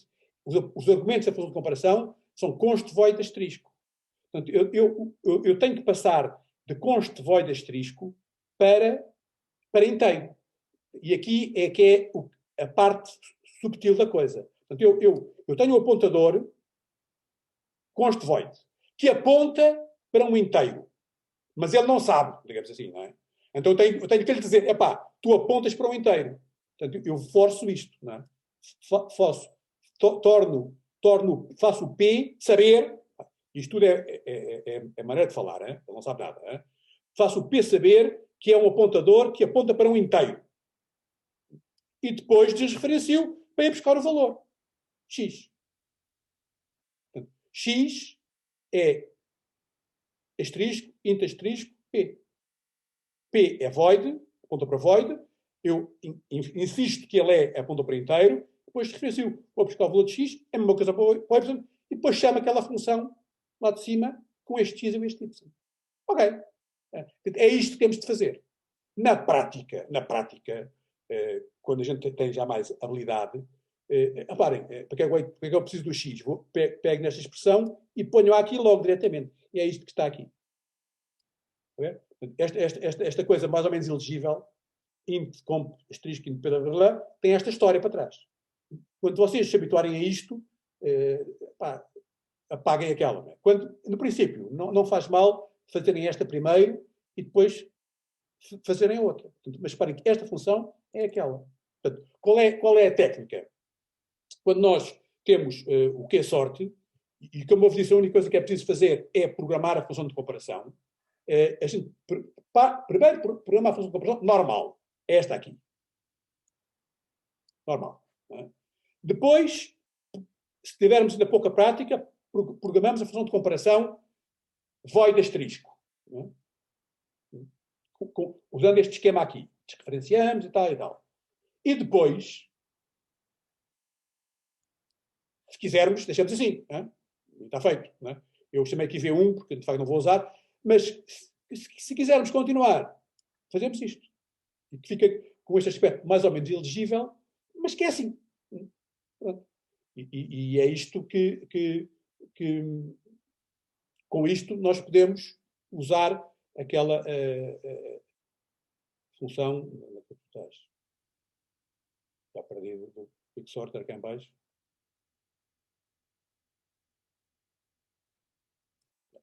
Os argumentos da função de comparação são const void asterisco. Portanto, eu tenho que passar de const void asterisco para inteiro. E aqui é que é a parte subtil da coisa. Portanto, eu tenho um apontador const void, que aponta para um inteiro. Mas ele não sabe, digamos assim, não é? Então eu tenho que lhe dizer, tu apontas para um inteiro. Portanto, eu forço isto, não é? Faço o P saber, isto tudo é maneira de falar, ele não sabe nada. Faço o P saber que é um apontador que aponta para um inteiro. E depois desreferencio para ir buscar o valor. X. Portanto, X é asterisco, int asterisco, P. P é void, aponta para void. Eu insisto que ele aponta para inteiro. Depois referencio, vou buscar o valor de X, é a mesma coisa para o Y, e depois chamo aquela função lá de cima com este X e este Y. Ok. É isto que temos de fazer. Na prática, quando a gente tem já mais habilidade, reparem, porque é que eu preciso do X? Pego nesta expressão e ponho aqui logo diretamente. E é isto que está aqui. Esta coisa mais ou menos elegível, int, comp, asterisco, int, tem esta história para trás. Quando vocês se habituarem a isto, apaguem aquela. Quando, no princípio, não faz mal fazerem esta primeiro e depois fazerem a outra. Mas reparem que esta função é aquela. Portanto, qual é a técnica? Quando nós temos o que é sorte, e como eu vos disse, a única coisa que é preciso fazer é programar a função de comparação, a gente primeiro programa a função de comparação normal. É esta aqui. Normal. É? Depois, se tivermos ainda pouca prática, programamos a função de comparação void asterisco. É? Usando este esquema aqui. Desreferenciamos e tal. E depois, se quisermos, deixamos assim. É? Está feito. É? Eu chamei aqui V1, porque de facto não vou usar, mas se quisermos continuar, fazemos isto. E que fica com este aspecto mais ou menos elegível, mas que é assim. E é isto que com isto nós podemos usar aquela função na capitagem. Está perdido do quick sorter cá em baixo.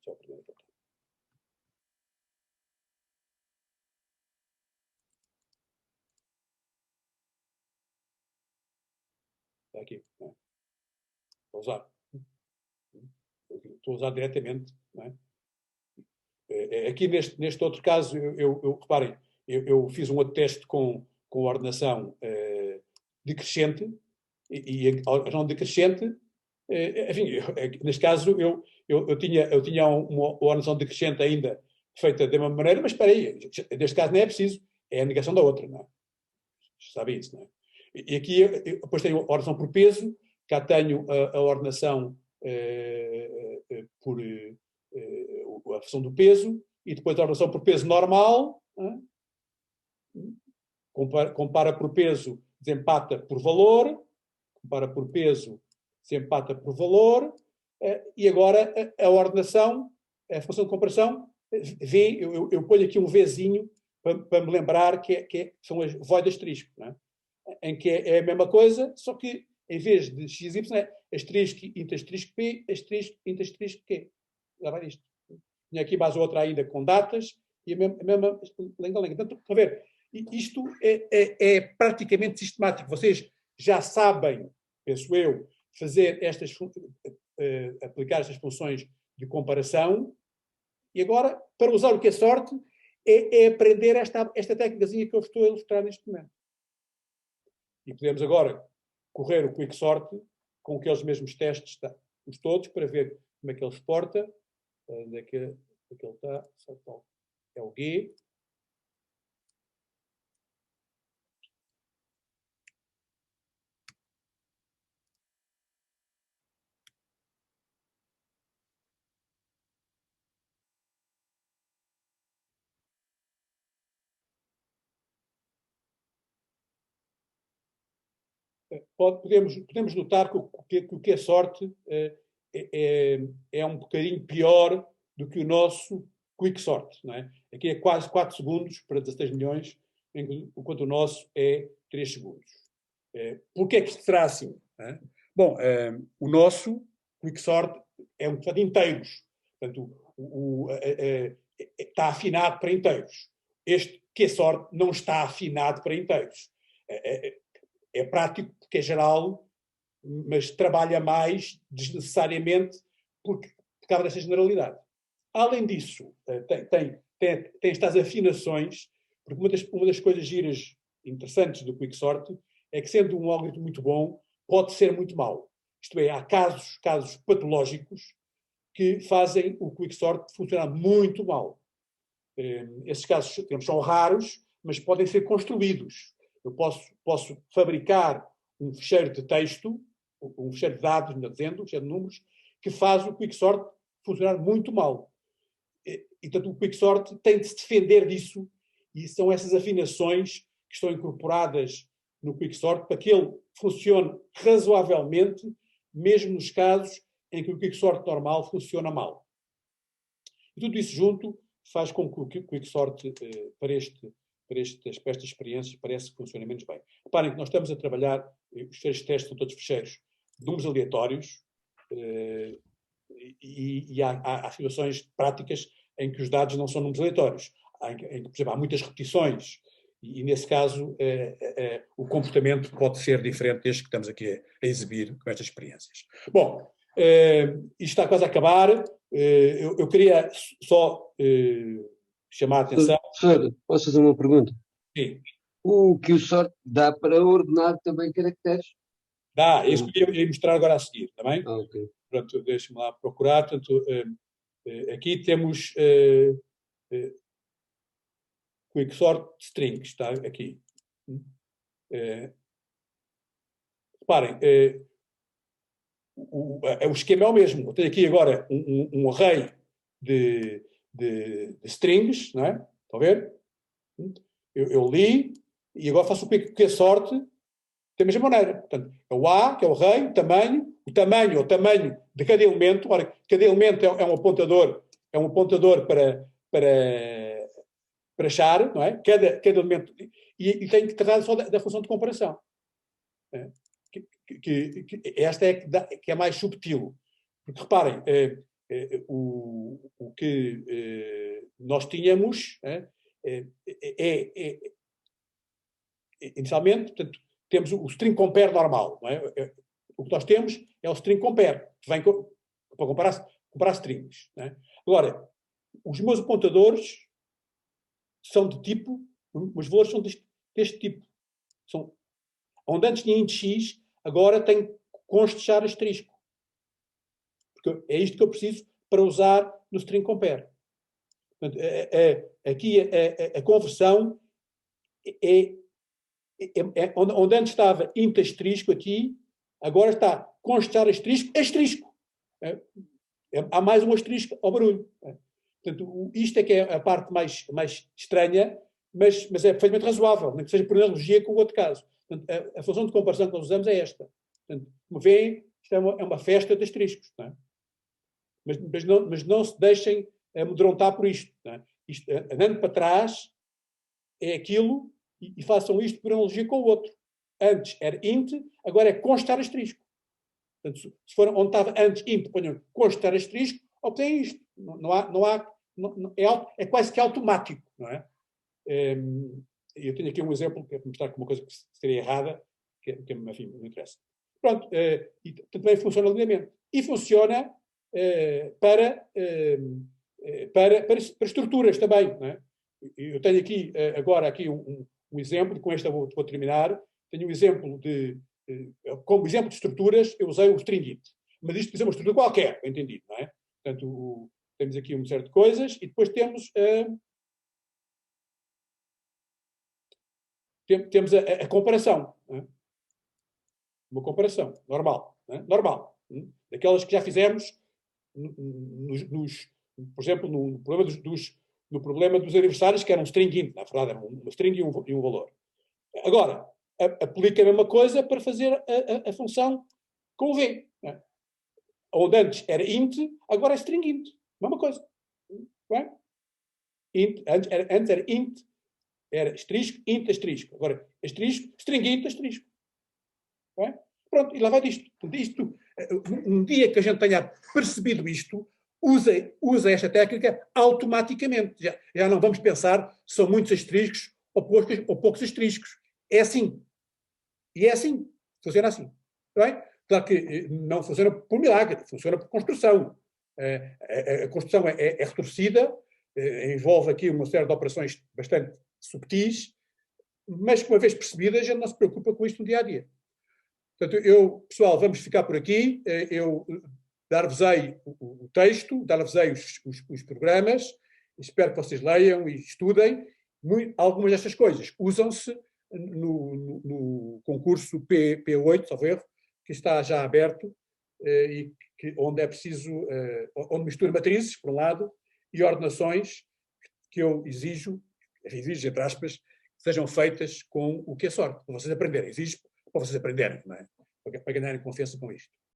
Já perdi a capitagem. Está aqui. Não é? Vou usar. Estou a usar diretamente. Não é? Aqui neste outro caso, reparem, eu fiz um outro teste com ordenação decrescente e a ordenação decrescente, enfim, neste caso eu tinha uma ordenação decrescente ainda feita da mesma maneira, mas espera aí, neste caso não é preciso, é a negação da outra, não é? Sabe isso, não é? E aqui depois tenho a ordenação por peso, cá tenho a ordenação por a função do peso, e depois a ordenação por peso normal, compara por peso, desempata por valor, compara por peso, desempata por valor, e agora a ordenação, a função de comparação, eu ponho aqui um Vzinho para me lembrar que são as void asterisco, não é? Em que é a mesma coisa, só que em vez de XY é asterisco, int asterisco P, asterisco, int asterisco Q. já vai disto. Tinha aqui mais outra ainda com datas e a mesma lenga-lenga. Portanto, a ver, isto é praticamente sistemático. Vocês já sabem, penso eu, fazer aplicar estas funções de comparação e agora, para usar o que é sorte, é aprender esta técnicazinha que eu estou a ilustrar neste momento. E podemos agora correr o Quick Sort com aqueles mesmos testes, os todos, para ver como é que ele se porta. Onde é que ele está? É o G. Podemos notar que o que é sorte é um bocadinho pior do que o nosso Quick Sort. Não é? Aqui é quase 4 segundos para 16 milhões, enquanto o nosso é 3 segundos. Porquê é que isto será assim? É? Bom, o nosso Quick Sort é um de inteiros. Portanto, está afinado para inteiros. Este que é sorte não está afinado para inteiros. É prático porque é geral, mas trabalha mais desnecessariamente por causa desta generalidade. Além disso, tem estas afinações, porque uma das coisas giras interessantes do Quick Sort é que, sendo um algoritmo muito bom, pode ser muito mau. Isto é, há casos patológicos que fazem o Quick Sort funcionar muito mal. Esses casos, digamos, são raros, mas podem ser construídos. Eu posso fabricar um ficheiro de texto, um ficheiro de dados, um ficheiro de números, que faz o Quick Sort funcionar muito mal. E, portanto, o Quick Sort tem de se defender disso, e são essas afinações que estão incorporadas no Quick Sort para que ele funcione razoavelmente, mesmo nos casos em que o Quick Sort normal funciona mal. E tudo isso junto faz com que o Quick Sort, para estas experiências, parece que funciona menos bem. Reparem que nós estamos a trabalhar, os ficheiros de teste são todos ficheiros de números aleatórios, e há situações práticas em que os dados não são números aleatórios, em que, por exemplo, há muitas repetições, e nesse caso o comportamento pode ser diferente deste que estamos aqui a exibir com estas experiências. Bom, isto está quase a acabar. Eu queria só chamar a atenção. Professor, posso fazer uma pergunta? Sim. O que o sorte dá para ordenar também caracteres? Dá, é isso que eu ia mostrar agora a seguir, está bem? Ok. Pronto, deixe-me lá procurar. Portanto, aqui temos Quick Sort Strings, está aqui. Reparem, o esquema é o mesmo. Eu tenho aqui agora um array de strings, não é? Estão a ver? Eu li e agora faço o Quick Sort da mesma maneira. Portanto, é o A, que é o array, o tamanho é o tamanho de cada elemento. Ora, cada elemento é um apontador para char, não é? Cada elemento. E tem que tratar só da função de comparação. Esta que é mais subtil. Porque, reparem, o que nós tínhamos inicialmente, portanto, temos o string compare normal. Não é? O que nós temos é o string compare, que vem para comparar strings. Não é? Agora, os meus apontadores são de tipo, os valores são deste tipo. Onde antes tinha int x, agora tem const char asterisco. Porque é isto que eu preciso para usar no string compare. Portanto, aqui a conversão onde antes estava int asterisco aqui, agora está const char asterisco, asterisco. Há mais um asterisco ao barulho. Portanto, isto é que é a parte mais estranha, mas é perfeitamente razoável, nem que seja por analogia com o outro caso. Portanto, a função de comparação que nós usamos é esta. Portanto, como veem, isto é uma festa de asteriscos. Não é? Mas não se deixem amedrontar por isto. Não é? Andando para trás, é aquilo, e façam isto por analogia com o outro. Antes era int, agora é constar asterisco. Portanto, se for onde estava antes int, ponham constar asterisco, obtêm isto. é quase que automático, não é? Eu tenho aqui um exemplo para mostrar que uma coisa que seria errada, que enfim, não interessa. Pronto, e também funciona lindamente. E funciona para estruturas também, não é? Eu tenho aqui agora um exemplo, com este vou terminar. Tenho um exemplo como exemplo de estruturas, eu usei o string-it. Mas isto é uma estrutura qualquer, entendido, não é? Portanto, temos aqui um certo de coisas e depois temos a comparação. Não é? Uma comparação, normal. Não é? Normal. Daquelas que já fizemos, por exemplo, no problema dos aniversários, que era um string-int, na verdade, era uma string e um valor. Agora, aplica a mesma coisa para fazer a função com o V. Não é? Onde antes era int, agora é string-int. Mesma coisa. Não é? Antes era int, era asterisco, int, asterisco. Agora, asterisco, string-int, asterisco. Não é? Pronto, e lá vai disto. Um dia que a gente tenha percebido isto, usa esta técnica automaticamente. Já não vamos pensar se são muitos asteriscos ou poucos asteriscos. É assim. E é assim. Funciona assim. Não é? Claro que não funciona por milagre, funciona por construção. A construção é retorcida, envolve aqui uma série de operações bastante subtis, mas que uma vez percebidas, a gente não se preocupa com isto no dia a dia. Portanto, pessoal, vamos ficar por aqui. Eu dar-vos-ei o texto, dar-vos-ei os programas, espero que vocês leiam e estudem. Algumas destas coisas usam-se no concurso P8, salvo erro, que está já aberto, e onde é preciso, onde mistura matrizes, por um lado, e ordenações que eu exijo, entre aspas, que sejam feitas com o que é sorte, para vocês aprenderem. Exijo para vocês aprenderem, não é? Para ganharem confiança com isto.